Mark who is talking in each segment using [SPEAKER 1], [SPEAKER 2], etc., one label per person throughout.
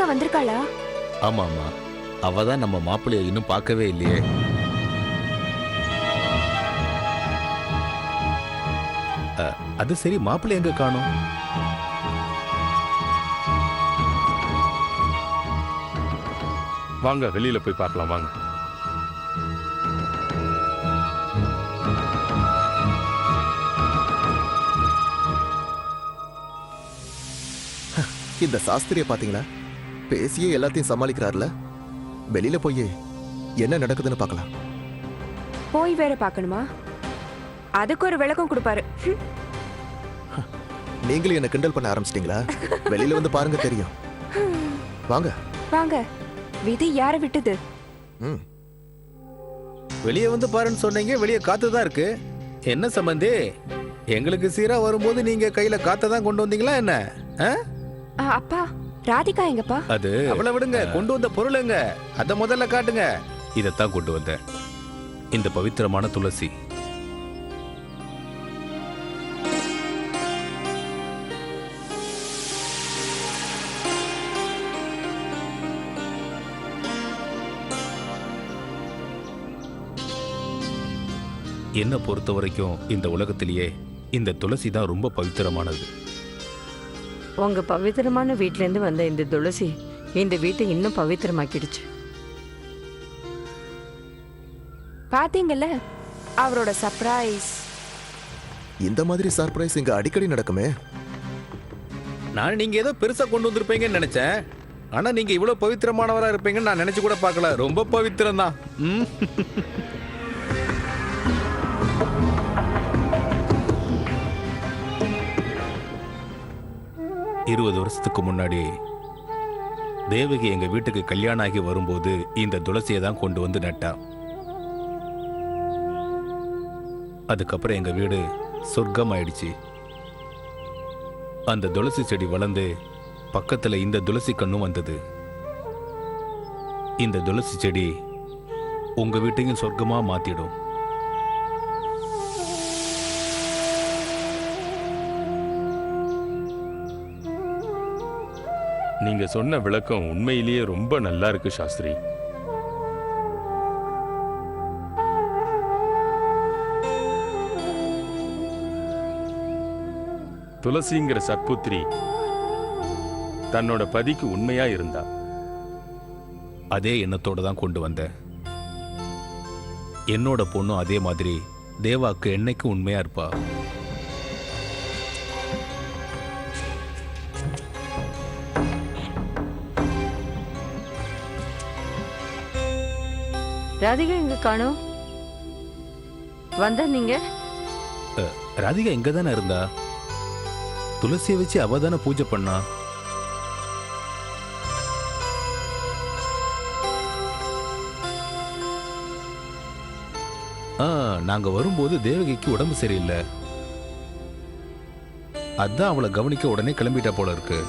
[SPEAKER 1] ராதிகா வந்திருக்காளா?
[SPEAKER 2] ஆமா ஆமா, அவ தான் நம்ம மாப்பிள்ளைய இன்னும் பார்க்கவே இல்லையே. அது சரி, மாப்பிள்ளை எங்க காணோம்?
[SPEAKER 3] வாங்க வெளியில போய் பார்க்கலாம் வாங்க.
[SPEAKER 4] இந்த சாஸ்திரிய பாத்தீங்களா? பேசியே எல்லாத்தையும் சமாளிக்கிறார்ல. வெளியில போய் என்ன நடக்குதுன்னு பார்க்கலாம்.
[SPEAKER 1] போய் வேற பார்க்கணுமா? அதுக்கு ஒரு விளக்கம் கொடுப்பாரு.
[SPEAKER 4] நீங்களும் என்ன கிண்டல் பண்ண ஆரம்பிச்சிட்டீங்களா? வெளியில வந்து பாருங்க, தெரியும். வாங்க
[SPEAKER 1] வாங்க. விதி யார விட்டுது?
[SPEAKER 2] வெளியே வந்து பாருன்னு சொன்னீங்க, வெளியே காத்து தான் இருக்கு. என்ன சம்பந்தி, எங்களுக்கு சீரா வரும்போது நீங்க கையில காத்த தான் கொண்டு வந்தீங்களா என்ன?
[SPEAKER 1] அப்பா, ராதிகா எங்கப்பா?
[SPEAKER 2] அது அவளை விடுங்க, கொண்டு வந்த பொருள் எங்க அத முதல்ல காட்டுங்க. இதத்தான் கொண்டு வந்தேன், இந்த பவித்திரமான துளசி. என்ன பொறுத்த வரைக்கும் இந்த உலகத்திலேயே இந்த துளசி தான் ரொம்ப பவித்திரமானது.
[SPEAKER 5] உங்க பவித்திரமான வீட்ல இருந்து வந்த இந்த துளசி இந்த வீட்டை இன்னும் பவித்திரமாக்கிடுச்சு.
[SPEAKER 1] பாத்தீங்கல்ல அவரோட சர்ப்ரைஸ்.
[SPEAKER 4] இந்த மாதிரி சர்ப்ரைஸ் இங்க அடிக்கடி நடக்குமே.
[SPEAKER 2] நான் நீங்க ஏதோ பெருசா கொண்டு வந்திருப்பீங்கன்னு நினைச்சேன். ஆனா நீங்க இவ்வளவு பவித்திரமானவரா இருப்பீங்கன்னு நான் நினைச்சு கூட பார்க்கல. ரொம்ப பவித்திரம் தான். 20 வருஷத்துக்கு முன்னாடி தேவகி எங்க வீட்டுக்கு கல்யாணம் ஆகி வரும்போது இந்த துளசியை தான் கொண்டு வந்து நட்டா. அதுக்கப்புறம் எங்க வீடு சொர்க்கம் ஆயிடுச்சு. அந்த துளசி செடி வளர்ந்து பக்கத்துல இந்த துளசி கண்ணும் வந்தது. இந்த துளசி செடி உங்க வீட்டையும் சொர்க்கமா மாத்திடும்.
[SPEAKER 3] நீங்க சொன்ன விளக்கம் உண்மையிலேயே ரொம்ப நல்லா இருக்கு சாஸ்திரி. துளசிங்கிற சத்புத்திரி தன்னோட பதிக்கு உண்மையா இருந்தா.
[SPEAKER 2] அதே எண்ணத்தோட தான் கொண்டு வந்தேன். என்னோட பொண்ணும் அதே மாதிரி தேவாக்கு என்னைக்கு உண்மையா இருப்பா.
[SPEAKER 5] ராதிகா எங்க காணோம்? வந்தா நீங்க?
[SPEAKER 2] ராதிகா எங்க தானே இருந்தா? துளசியை வச்சு அவ தானே பூஜை பண்ணா. நாங்க வரும்போது தேவகிக்கு உடம்பு சரியில்லை. அதான் அவளை கவனிக்க உடனே கிளம்பிட்டா போல இருக்கு.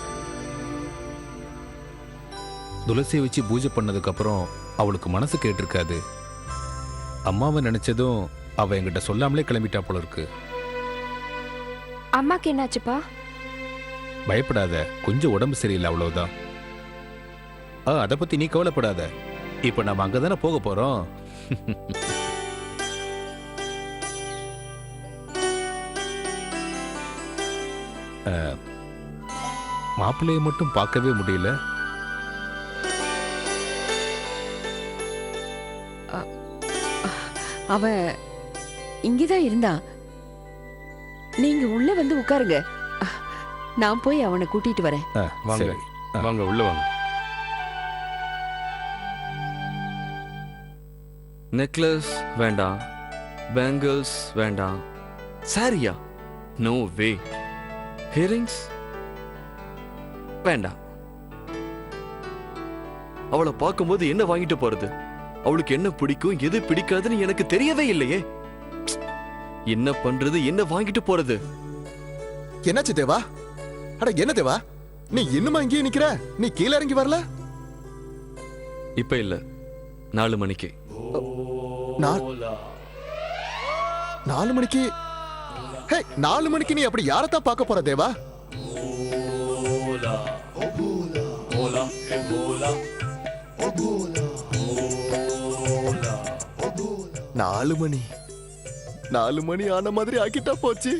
[SPEAKER 2] துளசியை வச்சு பூஜை பண்ணதுக்கு அப்புறம் அவளுக்கு மனசு கேட்டிருக்காது. அம்மாவை நினைச்சதும் அவ என்கிட்ட சொல்லாமலே கிளம்பிட்டா போல இருக்கு.
[SPEAKER 1] அம்மாக்கு என்னாச்சுப்பா?
[SPEAKER 2] பயப்படாத, கொஞ்சம் உடம்பு சரியில்லை, அவ்வளவுதான். அதை பத்தி நீ கவலைப்படாத. இப்ப நம்ம அங்கதானே போக போறோம். மாப்பிள்ளையை மட்டும் பார்க்கவே முடியல.
[SPEAKER 6] அவன் இங்கதான் இருந்தான். நீங்க உள்ள வந்து உட்காருங்க, நான் போய் அவனை கூட்டிட்டு வரேன்.
[SPEAKER 3] வாங்க வாங்க, உள்ள வாங்க.
[SPEAKER 7] நெக்லஸ் வேண்டாம், பேங்கிள்ஸ் வேண்டாம், சாரியா நோ வே, ஹியரிங்ஸ் வேண்டாம். அவளை பார்க்கும்போது என்ன வாங்கிட்டு போறது? அவளுக்கு என்ன பிடிக்கும் எது பிடிக்காதுன்னு எனக்கு தெரியவே இல்லையே. என்ன பண்றது, என்ன வாங்கிட்டு போறது?
[SPEAKER 4] என்னாச்சு தேவா? அட என்ன தேவா, நீ இன்னுமா இங்கேயே நிக்கிற? நீ கீழே இறங்கி வரல?
[SPEAKER 7] இப்ப இல்ல, 4 மணிக்கு.
[SPEAKER 4] 4 மணிக்கு? ஹே, 4 மணிக்கு நீ அப்படி யாரத்தான் பார்க்க போற தேவா? 4 மணி 4 மணி ஆன மாதிரி ஆக்கிட்டா போச்சு.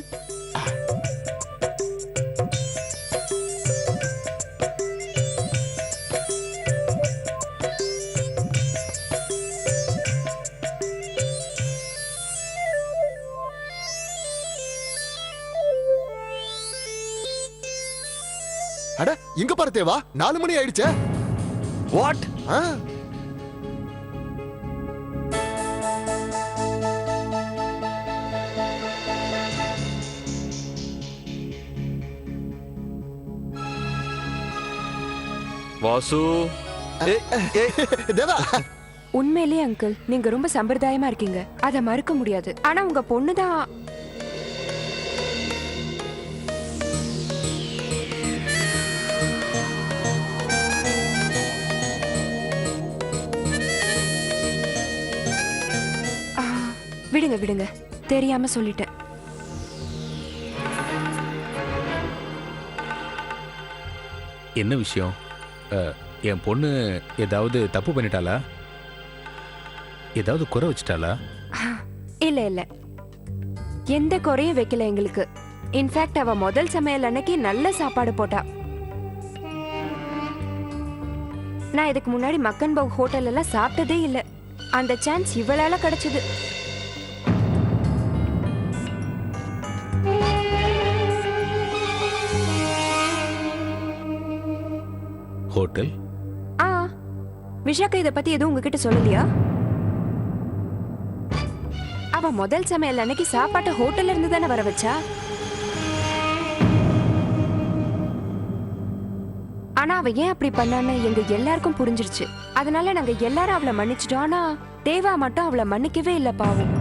[SPEAKER 4] அட இங்க பாரு தேவா, 4 மணி ஆயிடுச்சே.
[SPEAKER 7] வாட்?
[SPEAKER 4] ஆ,
[SPEAKER 7] வாசு.
[SPEAKER 4] தேவா
[SPEAKER 1] உண்மையிலேயே அங்கிள் நீங்க ரொம்ப சம்பிரதாயமா இருக்கீங்க, அதை மறுக்க முடியாது. ஆனா உங்க பொண்ணு தான். விடுங்க விடுங்க, தெரியாம சொல்லிட்டேன்.
[SPEAKER 2] என்ன விஷயம்? என் பொண்ணு ஏதாவது தப்பு பண்ணிட்டாளா? ஏதாவது குறை வச்சிட்டாளா?
[SPEAKER 1] இல்ல இல்ல, எந்த குறையும் வைக்கல எங்களுக்கு. இன்ஃபேக்ட் அவ முதல் சமையல் அன்னைக்கு நல்ல சாப்பாடு போட்டா. நான் இதுக்கு முன்னாடி மக்கன் பவ் ஹோட்டல் எல்லாம் சாப்பிட்டதே இல்ல. அந்த சான்ஸ் இவளால கிடைச்சது.
[SPEAKER 2] ஹோட்டல்?
[SPEAKER 1] ஆ, விஷாக்கா இத பத்தி எதுவும் உங்ககிட்ட சொல்லலையா? அவ முதல் சமையல் அன்னைக்கு சாப்பாட்டை ஹோட்டல்ல இருந்து தானே வர வச்சா. ஆனா அவ ஏன் அப்படி பண்ணான்னு எங்க எல்லாருக்கும் புரிஞ்சிருச்சு. அதனால நாங்க எல்லாரும் அவளை மன்னிச்சிட்டோம். ஆனா தேவா மட்டும் அவளை மன்னிக்கவே இல்ல பாவம்.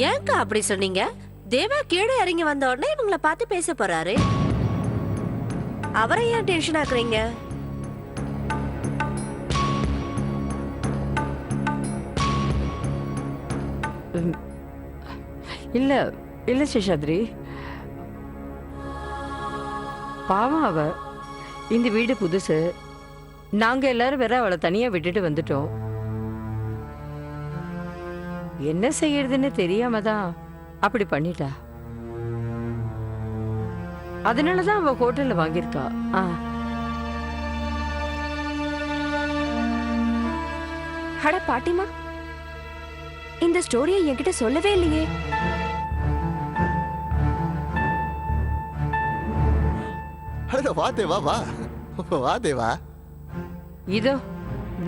[SPEAKER 8] ஏன்க்கா அப்படி சொன்னீங்க? தேவா கீழே இறங்கி வந்த உடனே இவங்கள பார்த்து பேச போறாரு. அவரை ஏன் டென்ஷன் ஆக்குறீங்க?
[SPEAKER 5] இல்ல இல்ல சேஷாத்ரி, பாவம் அவ. இந்த வீடு புதுசு, நாங்க எல்லாரும் வேற அவளை தனியா விட்டுட்டு வந்துட்டோம். என்ன செய்யறதுன்னு தெரியாம தான் அப்படி பண்ணிட்டா. அதனாலதான் அவ ஹோட்டல்ல வாங்கியிருக்கா.
[SPEAKER 1] அட பாட்டிமா, இந்த ஸ்டோரியை என்கிட்ட சொல்லவே இல்லையே.
[SPEAKER 4] அட வா தேவா, வா வா தேவா.
[SPEAKER 5] இதோ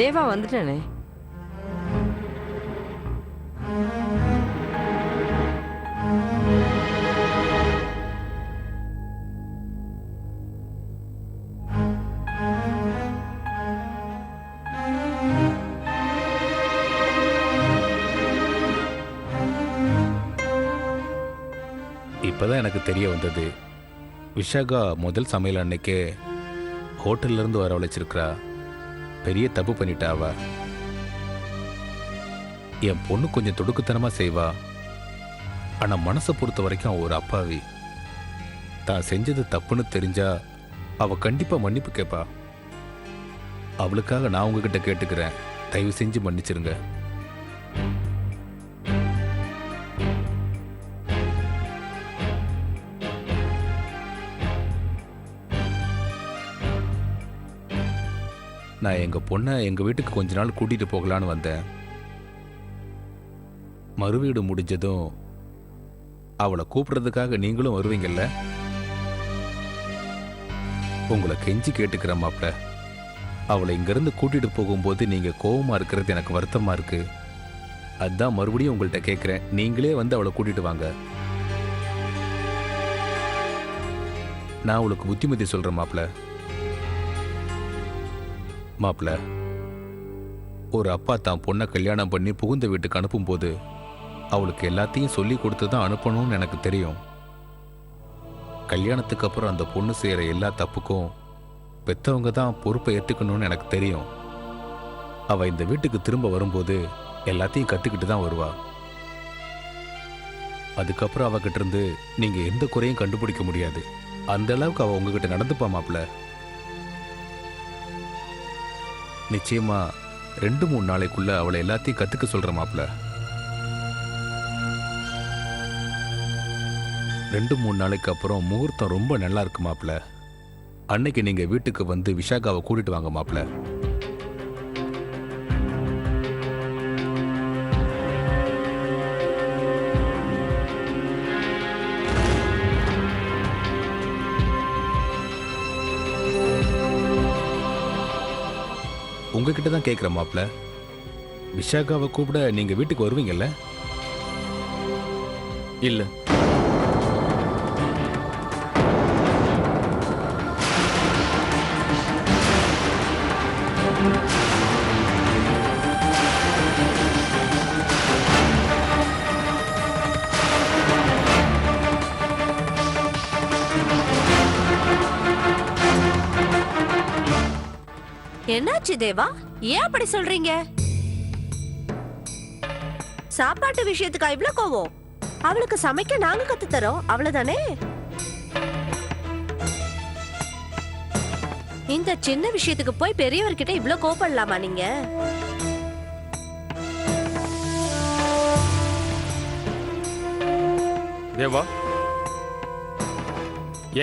[SPEAKER 5] தேவா வந்துட்டானே.
[SPEAKER 2] இப்பதான் எனக்கு தெரிய வந்தது, விஷாகா முதல் சமையல் அன்னைக்கே ஹோட்டல்ல இருந்து வரவழைச்சிருக்கிறா. பெரிய தப்பு பண்ணிட்டா அவ. என் பொண்ணு கொஞ்சம் துடுக்குத்தனமா செய்வா, ஆனா மனசை பொறுத்த வரைக்கும் அவ ஒரு அப்பாவி. தான் செஞ்சது தப்புன்னு தெரிஞ்சா அவ கண்டிப்பா மன்னிப்பு கேட்பா. அவளுக்காக நான் உங்ககிட்ட கேட்டுக்கிறேன், தயவு செஞ்சு மன்னிச்சிருங்க. நான் எங்க பொண்ணை எங்க வீட்டுக்கு கொஞ்ச நாள் கூட்டிட்டு போகலான்னு வந்தேன். மறுவீடு முடிஞ்சதும் அவளை கூப்பிடுறதுக்காக நீங்களும் வருவீங்கல்ல? உங்களை கெஞ்சி கேட்டுக்கிற மாப்ள, அவளை இங்கிருந்து கூட்டிட்டு போகும்போது நீங்க கோவமா இருக்கிறது எனக்கு வருத்தமா இருக்கு. அதான் மறுபடியும் உங்கள்கிட்ட கேட்கிறேன், நீங்களே வந்து அவளை கூட்டிட்டு வாங்க. நான் அவளுக்கு புத்திமதி சொல்றேன் மாப்ள. மாப்ள, ஒரு அப்பா தான் பொண்ணை கல்யாணம் பண்ணி புகுந்த வீட்டுக்கு அனுப்பும்போது அவளுக்கு எல்லாத்தையும் சொல்லி கொடுத்து தான் அனுப்பணும்னு எனக்கு தெரியும். கல்யாணத்துக்கு அப்புறம் அந்த பொண்ணு செய்யற எல்லா தப்புக்கும் பெத்தவங்க தான் பொறுப்பை ஏற்றுக்கணும்னு எனக்கு தெரியும். அவ இந்த வீட்டுக்கு திரும்ப வரும்போது எல்லாத்தையும் கத்துக்கிட்டு தான் வருவா. அதுக்கப்புறம் அவகிட்ட இருந்து நீங்க எந்த குறையும் கண்டுபிடிக்க முடியாது. அந்த அளவுக்கு அவ உங்ககிட்ட நடந்துப்பா மாப்ள. நிச்சயமா 2-3 நாளைக்குள்ள அவளை எல்லாத்தையும் கத்துக்க சொல்ற மாப்ள. 2-3 நாளைக்கு அப்புறம் முகூர்த்தம் ரொம்ப நல்லா இருக்கு மாப்ள. அன்னைக்கு நீங்க வீட்டுக்கு வந்து விஷாகாவை கூட்டிட்டு வாங்க மாப்ள. உங்ககிட்ட தான் கேட்குறேன் மாப்ள. விஷாகாவை கூப்பிட நீங்க வீட்டுக்கு வருவீங்கல்ல?
[SPEAKER 7] இல்ல,
[SPEAKER 8] என்னாச்சு தேவா, ஏன் அப்படி சொல்றீங்க? சாப்பாட்டு விஷயத்துக்கா இவ்ளோ கோவம்? அவளுக்கு சமைக்க நாங்க கத்து தரோம், அவ்வளவுதானே. இந்த சின்ன விஷயத்துக்கு போய் பெரியவர்கிட்ட இவ்ளோ கோபப்படலாமா நீங்க?
[SPEAKER 3] தேவா,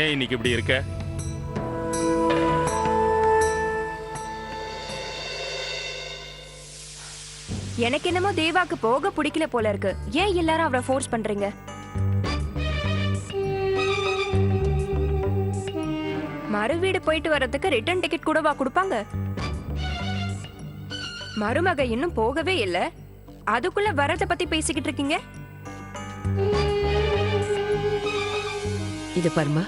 [SPEAKER 3] ஏன் இன்னைக்கு இப்படி இருக்க?
[SPEAKER 1] எனக்கு என்னமோ தேவாக்கு போக பிடிக்கல போல இருக்கு. ஏன் எல்லாரும் அவரை ஃபோர்ஸ் பண்றீங்க? மறு வீடு போயிட்டு வர்றதுக்கு ரிட்டர்ன் டிக்கெட் கூடவா கொடுப்பாங்க? மருமக இன்னும் போகவே இல்ல, அதுக்குள்ள வரத பத்தி பேசிக்கிட்டு இருக்கீங்க.
[SPEAKER 6] இது பாருமா,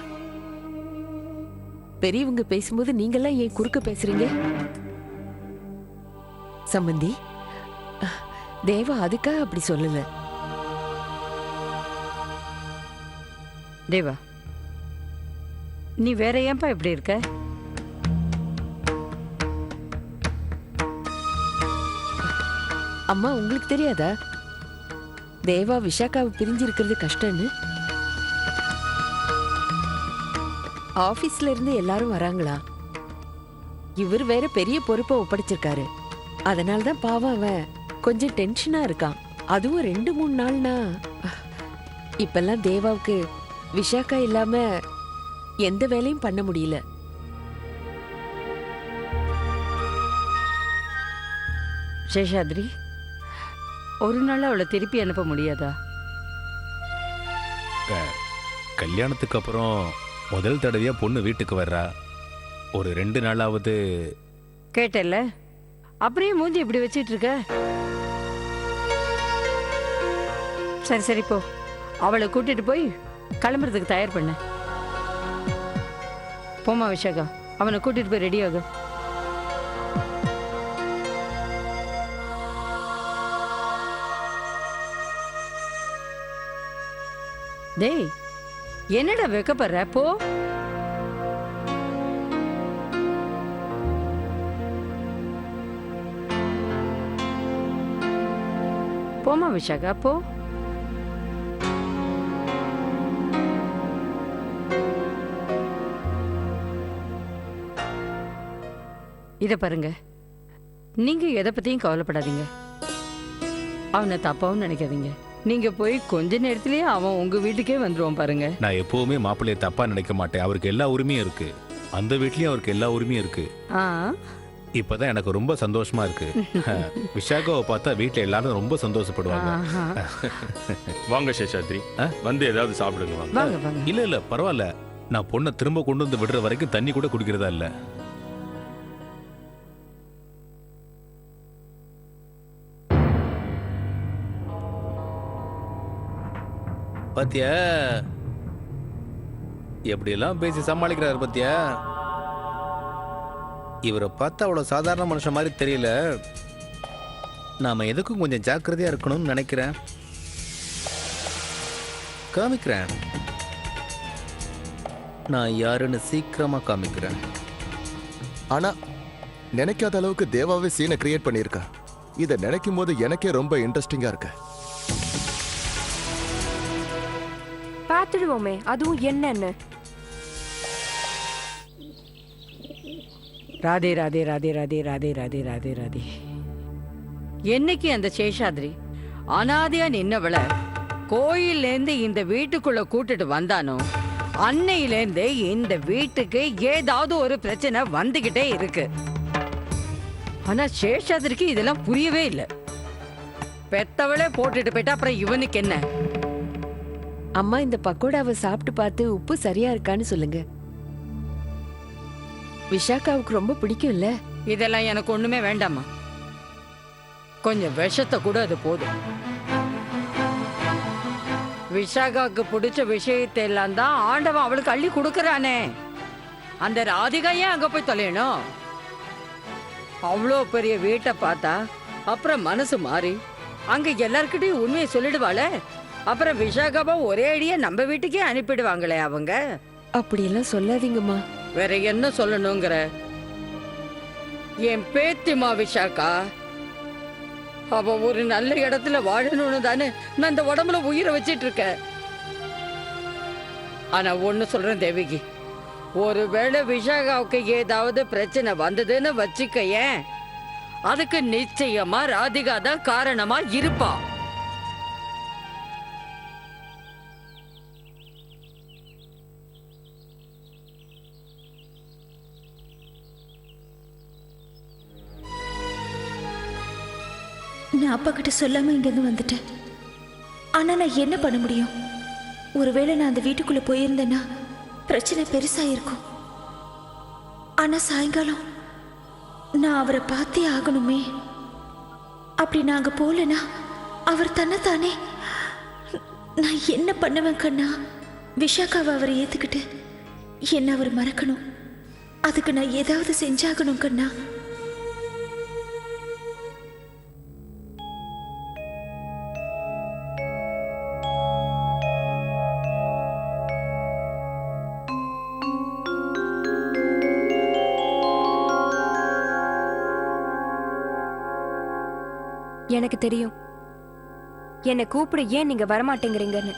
[SPEAKER 6] பெரியவங்க பேசும்போது நீங்கெல்லாம் ஏன் குறுக்க பேசுறீங்க? சம்பந்தி, தேவா அதுக்காக அப்படி சொல்லல.
[SPEAKER 5] தேவா, நீ வேற ஏன்பா இப்படி இருக்க?
[SPEAKER 6] அம்மா, உங்களுக்கு தெரியாதா தேவா விஷாக்காவை பிரிஞ்சு இருக்கிறது கஷ்டம்னு? ஆபீஸ்ல இருந்து எல்லாரும் வராங்களா? இவர் வேற பெரிய பொறுப்பை ஒப்படைச்சிருக்காரு. அதனாலதான் பாவம் அவன் கொஞ்சம் டென்ஷனா இருக்கான். அதுவும் 2-3 நாள்னா. இப்பெல்லாம் தேவாவுக்கு விஷாக்கா இல்லாம எந்த வேலையும் பண்ண முடியல.
[SPEAKER 5] சேஷாத்ரி, ஒரு நாள் அவளை திருப்பி அனுப்ப முடியாதா?
[SPEAKER 2] கல்யாணத்துக்கு அப்புறம் முதல் தடவையா பொண்ணு வீட்டுக்கு வர்றா. ஒரு 2 நாளாவது.
[SPEAKER 5] கேட்டல, அப்படியே மூஞ்சி இப்படி வச்சிட்டு இருக்க. சரி சரி போ, அவளை கூட்டிட்டு போய் கிளம்புறதுக்கு தயார் பண்ண. போமா விஷாகா, அவனை கூட்டிட்டு போய் ரெடி ஆகு. டேய், என்னடா வெக்கப்படுற? போ. போமா விஷாகா, போ. இத பாருங்க, நீங்க எதை பத்தியும் கவலைப்படாதீங்க. அவனை தப்பாவும் நினைக்காதீங்க. நீங்க போய் கொஞ்ச நேரத்திலேயே அவன் உங்க வீட்டுக்கே வந்துருவான் பாருங்க.
[SPEAKER 2] நான் எப்பவுமே மாப்பிள்ளைய தப்பா நினைக்க மாட்டேன். அவருக்கு எல்லா உரிமையும் இருக்கு. அந்த வீட்லயும் அவருக்கு எல்லா உரிமையும் இருக்கு.
[SPEAKER 5] ஆ,
[SPEAKER 2] இப்பதான் எனக்கு ரொம்ப சந்தோஷமா இருக்கு. விஷாகாவை பார்த்தா வீட்டுல எல்லாரும் ரொம்ப சந்தோஷப்படுவாங்க.
[SPEAKER 5] ஆஹா.
[SPEAKER 3] வாங்க சேஷாத்ரி, வந்து ஏதாவது சாப்பிடுங்க வாங்க.
[SPEAKER 5] வாங்க வாங்க.
[SPEAKER 2] இல்ல பரவாயில்ல. நான் பொண்ணை திரும்ப கொண்டு வந்து விடுற வரைக்கும் தண்ணி கூட குடிக்கிறதா இல்ல. பாத்தியா எப்படியெல்லாம் பேசி சமாளிக்கிறாரு பாத்தியா? இவரை பார்த்தா அவ்வளவு சாதாரண மனுஷன் மாதிரி தெரியல. நாம எதுக்கும் கொஞ்சம் ஜாக்கிரதையா இருக்கணும்னு நினைக்கிறேன். காமிக்கிறேன், நான் யாருன்னு சீக்கிரமா காமிக்கிறேன்.
[SPEAKER 4] ஆனா நினைக்காத அளவுக்கு தேவாவே சீனை கிரியேட் பண்ணியிருக்கா. இதை நினைக்கும் போது எனக்கே ரொம்ப இன்ட்ரெஸ்டிங்கா இருக்கு.
[SPEAKER 1] பாத்துடுவோமே அதுவும் என்னன்னு.
[SPEAKER 5] ராதே ராதே ராதே ராதே ராதே ராதே ராதே ராதே. என்னைக்கு அந்த சேஷாத்ரி அனாதையா நின்னவள கோயிலேருந்து இந்த வீட்டுக்குள்ள கூட்டிட்டு வந்தானோ அன்னையிலேருந்து இந்த வீட்டுக்கு ஏதாவது ஒரு பிரச்சனை வந்துகிட்டே இருக்கு. ஆனா சேஷாத்ரிக்கு இதெல்லாம் புரியவே இல்லை. பெத்தவளே போட்டுட்டு போயிட்டா அப்புறம் இவனுக்கு என்ன?
[SPEAKER 6] அம்மா இந்த பக்கோடாவை சாப்பிட்டு பார்த்து உப்பு சரியா இருக்கான்னு சொல்லுங்க. விஷாக்காவுக்கு ரொம்ப பிடிக்கும்ல.
[SPEAKER 5] இதெல்லாம் எனக்கு ஒண்ணுமே வேண்டாமா. கொஞ்சம் விஷத்தை கூட அது போதும். விஷாகாவுக்கு பிடிச்ச விஷயத்தை எல்லாம் தான் ஆண்டவன் அவளுக்கு அள்ளி கொடுக்கறானே. அந்த ராதிகா ஏன் அங்க போய் தொலையணும்? அவ்வளோ பெரிய வீட்டை பார்த்தா அப்புறம் மனசு மாறி அங்க எல்லார்கிட்டையும் உண்மையை சொல்லிடுவாளே. அப்புறம் விஷாகாவை ஒரே அடியா நம்ம வீட்டுக்கே அனுப்பிடுவாங்களே அவங்க.
[SPEAKER 6] அப்படியெல்லாம் சொல்லாதீங்கம்மா.
[SPEAKER 5] வேற என்ன சொல்லணுங்கிற? என் பேத்திமா விஷாக்கா, அவ ஒரு நல்ல இடத்துல வாழணும்னு தானே நான் இந்த உடம்புல உயிரை வச்சிட்டு இருக்கேன். ஆனா ஒண்ணு சொல்றேன் தேவிகி, ஒருவேளை விஷாகாவுக்கு ஏதாவது பிரச்சனை வந்ததுன்னு வச்சுக்கயேன், அதுக்கு நிச்சயமா ராதிகா தான் காரணமா இருப்பா.
[SPEAKER 9] நான் அப்பா கிட்ட சொல்லாம இங்கிருந்து வந்துட்டேன். ஆனா நான் என்ன பண்ண முடியும்? ஒருவேளை நான் அந்த வீட்டுக்குள்ள போயிருந்தேன்னா பிரச்சனை பெருசா இருக்கும். ஆனா சாயங்காலம் நான் அவரை பார்த்தே ஆகணுமே. அப்படி நாங்க போலனா அவர் தன்னைத்தானே. நான் என்ன பண்ணுவேன் கண்ணா? விஷாக்காவை அவரை ஏத்துக்கிட்டு என்ன அவர் மறக்கணும். அதுக்கு நான் ஏதாவது செஞ்சாகணும் கண்ணா.
[SPEAKER 1] எனக்கு தெரியும் என்னை கூப்பிட ஏன் நீங்க வரமாட்டேங்கிறீங்கன்னு.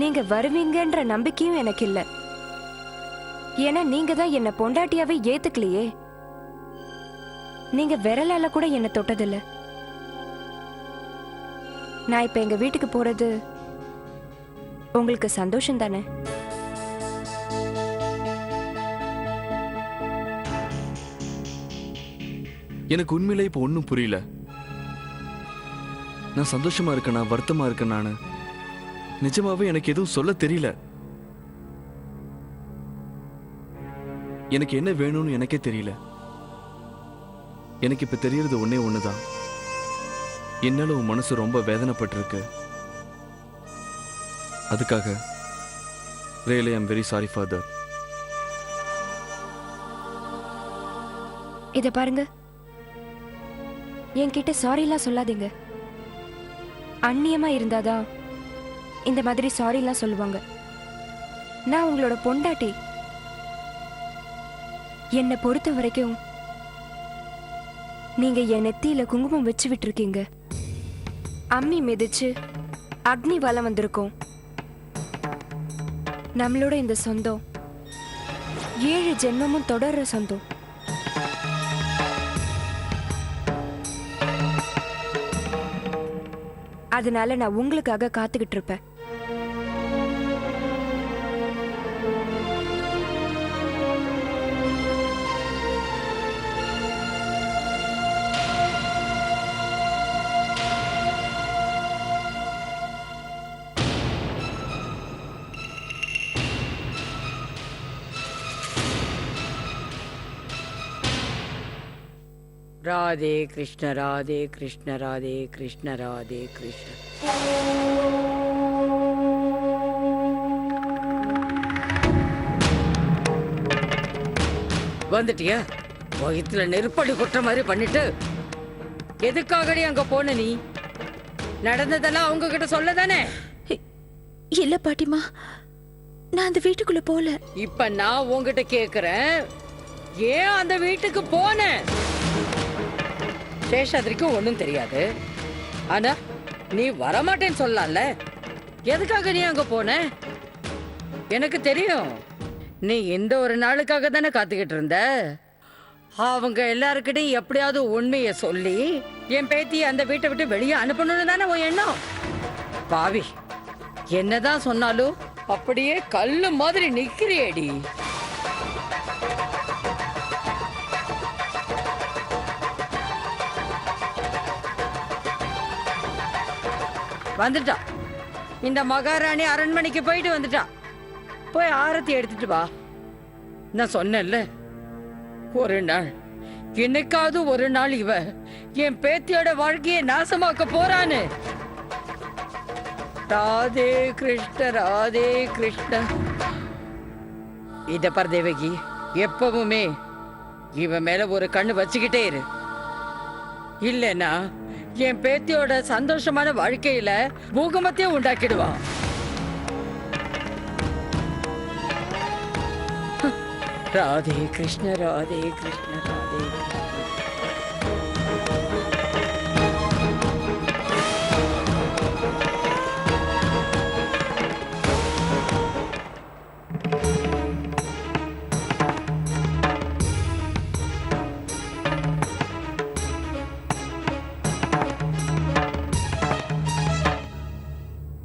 [SPEAKER 1] நீங்க வருவீங்கன்ற நம்பிக்கையும் எனக்கு இல்ல. ஏன்னா நீங்க தான் என்ன பொண்டாட்டியாவே ஏத்துக்கலையே. நீங்க விரலால கூட என்ன தொட்டதில்ல. நான் இப்ப எங்க வீட்டுக்கு போறது உங்களுக்கு சந்தோஷம் தானே?
[SPEAKER 7] எனக்கு உண்மையிலே இப்போ ஒன்றும் புரியல. நான் சந்தோஷமா இருக்கேனா வருத்தமா இருக்கேன்? நான் நிஜமாவே எனக்கு எதுவும் சொல்ல தெரியல. எனக்கு என்ன வேணும்னு எனக்கே தெரியல. எனக்கு இப்ப தெரியறது ஒன்னே ஒண்ணுதான். என்னால உன் மனசு ரொம்ப வேதனைப்பட்டிருக்கு. அதுக்காக really I am very sorry for that.
[SPEAKER 1] இத பாருங்க, என்கிட்ட சாரிலாம் சொல்லாதீங்க. அந்நியமா இருந்தாதான் இந்த மாதிரி சாரிலாம் சொல்லுவாங்க. நான் உங்களோட பொண்டாட்டி. என்னை பொறுத்த வரைக்கும் நீங்க என் நெத்தியில குங்குமம் வச்சு விட்டுருக்கீங்க. அம்மி மிதிச்சு அக்னி வலம் வந்திருக்கோம். நம்மளோட இந்த சொந்தம் 7 ஜென்மமும் தொடர்ற சொந்தம். அதனால நான் உங்களுக்காக காத்துக்கிட்டு இருப்பேன்.
[SPEAKER 5] ராதே கிருஷ்ண ராதே கிருஷ்ண ராதே கிருஷ்ண ராதே கிருஷ்ண. வந்துட்டியா? வயிற்றுல நெருப்படி குற்ற மாதிரி பண்ணிட்டு எதுக்காகடி அங்க போன? நீ நடந்ததெல்லாம் அவங்க கிட்ட சொல்லதானே?
[SPEAKER 9] இல்ல பாட்டிமா, நான் அந்த வீட்டுக்குள்ள போல.
[SPEAKER 5] இப்ப நான் உங்ககிட்ட கேக்குறேன், ஏன் அந்த வீட்டுக்கு போன? சேஷாத்ரிக்கு ஒண்ணும் தெரியாது. ஆனா நீ வரமாட்டேன்னு சொல்லலாம்ல. எதுக்காக நீ அங்க போன? எனக்கு தெரியும், நீ இந்த ஒரு நாளுக்காக தானே காத்துக்கிட்டு இருந்த. அவங்க எல்லாருக்கிட்டையும் எப்படியாவது உண்மையை சொல்லி என் பேத்தியை அந்த வீட்டை விட்டு வெளியே அனுப்பணும்னு தானே உன் எண்ணம். பாவி, என்னதான் சொன்னாலும் அப்படியே கல்லு மாதிரி நிக்கிறியேடி. வந்துட்டா இந்த மகாராணி, அரண்மனைக்கு போயிட்டு வந்துட்டா. போய் ஆரத்தி எடுத்துட்டு வா. நான் சொன்னேன்ல, ஒரு நாள், என்னைக்காவது ஒரு நாள் இவ என் பேத்தியோட வாழ்க்கையை நாசமாக்க போறான்னு. ராதே கிருஷ்ண, ராதே கிருஷ்ண. இத பார் தேவகி, எப்பவுமே இவன் மேல ஒரு கண்ணு வச்சுக்கிட்டே இரு. இல்லைன்னா என் பேத்தியோட சந்தோஷமான வாழ்க்கையில பூகம்பத்தையும் உண்டாக்கிடுவான். ராதே கிருஷ்ண, ராதே கிருஷ்ண, ராதே கிருஷ்ண.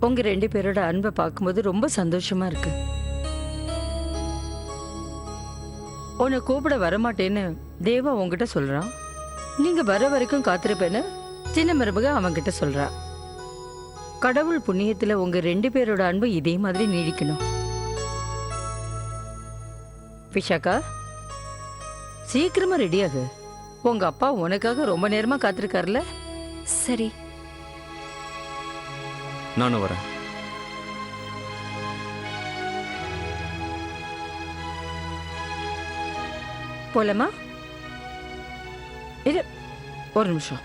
[SPEAKER 5] உங்க ரெண்டு பேரோட அன்பை பார்க்கும்போது ரொம்ப சந்தோஷமா இருக்கு. உன்னை கூப்பிட வரமாட்டேன்னு தேவா உங்ககிட்ட சொல்றான். நீங்க வர வரைக்கும் காத்திருப்பேன்னு சின்ன மருமக அவன்கிட்ட சொல்றா. கடவுள் புண்ணியத்துல உங்க ரெண்டு பேரோட அன்பு இதே மாதிரி நீடிக்கணும். விஷாக்கா, சீக்கிரமா ரெடியாகு. உங்க அப்பா உனக்காக ரொம்ப நேரமா காத்திருக்காருல.
[SPEAKER 1] சரி.
[SPEAKER 7] நானும் வரேன்.
[SPEAKER 5] போலாமா? இரு, ஒரு நிமிஷம்.